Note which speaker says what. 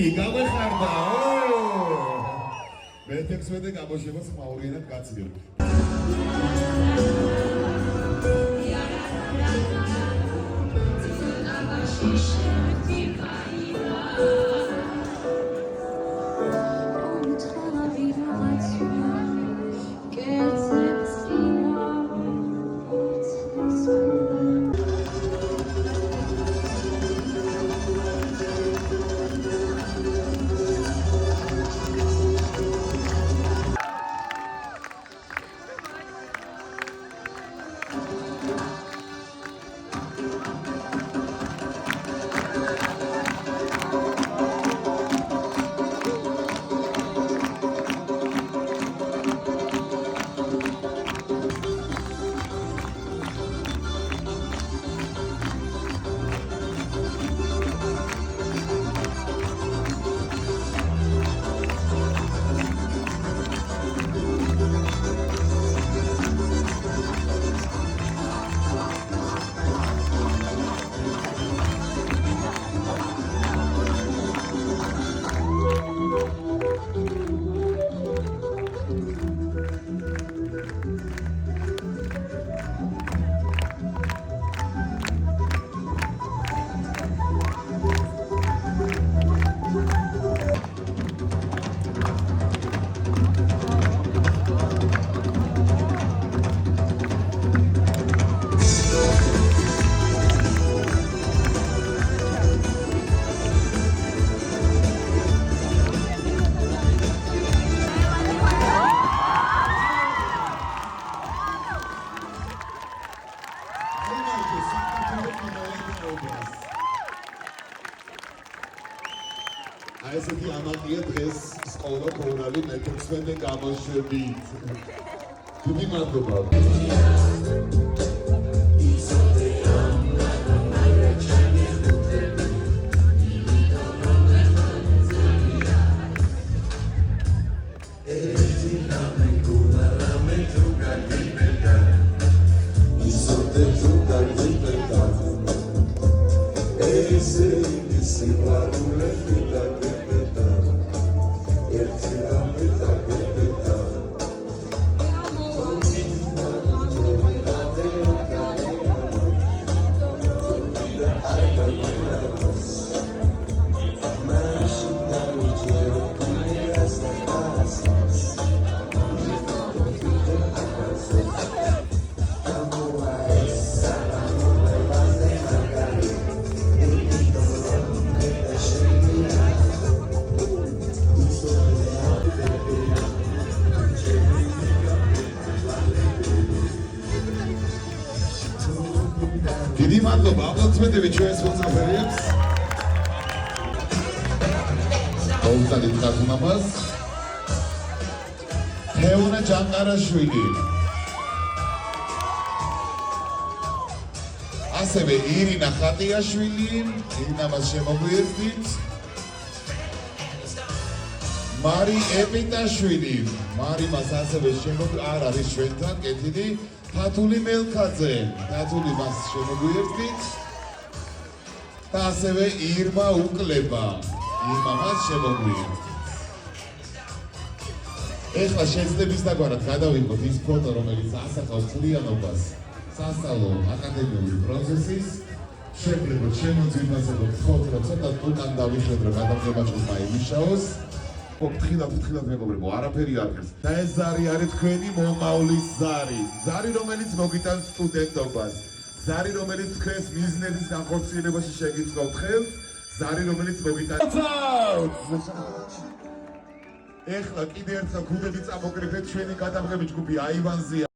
Speaker 1: გამეხარდა მე-16 გამოშვებას ხმაურიანად გაცდილ. ესეთი ამაყია დღეს სკოლა ქორალი მე-16 გამოშვებით. დიდი მადლობა. დიდი მადლობა აპლოდისმენტები ჩვენს მოსამსახურეებს. მოუწადეთ ხაზმამას. თეონა ჯანყარაშვილი. ასევე ირინა ხატიაშვილი, ირინამას შემოგვიერთდით. მარი ეპიტაშვილი, მარიმას ასევე არ არის ჩვენთან, კეთილი. თათული მელქაძე, თათული მას შემოგვიერთდით და ასევე ირმა უკლება, ირმა მას შემოგვიერთდით. ეხლა შეძლებს დაგვარად გადავიღოთ ის ფოტო, რომელიც ასახავს ცვლიანობას სასწავლო აკადემიური პროცესის. შეგლებოთ შემოძვირფასებოთ ფოტო, ცოტა უკან დავიხედო რომ გადამღება ჯგუფმა იმუშაოს. ფრთხილად მეგობრებო, არაფერი არ ღირს. და ეს ზარი არის თქვენი მომავლის ზარი. ზარი, რომელიც მოგიტანს სტუდენტობას. ზარი, რომელიც თქვენს მიზნების განხორციელებაში შეგიწყობთ ხელს. ზარი, რომელიც მოგიტანს. ეხლა კიდე ერთხელ ქუდები წამოკრიფეთ ჩვენი გადამღები ჯგუფი აივანზია.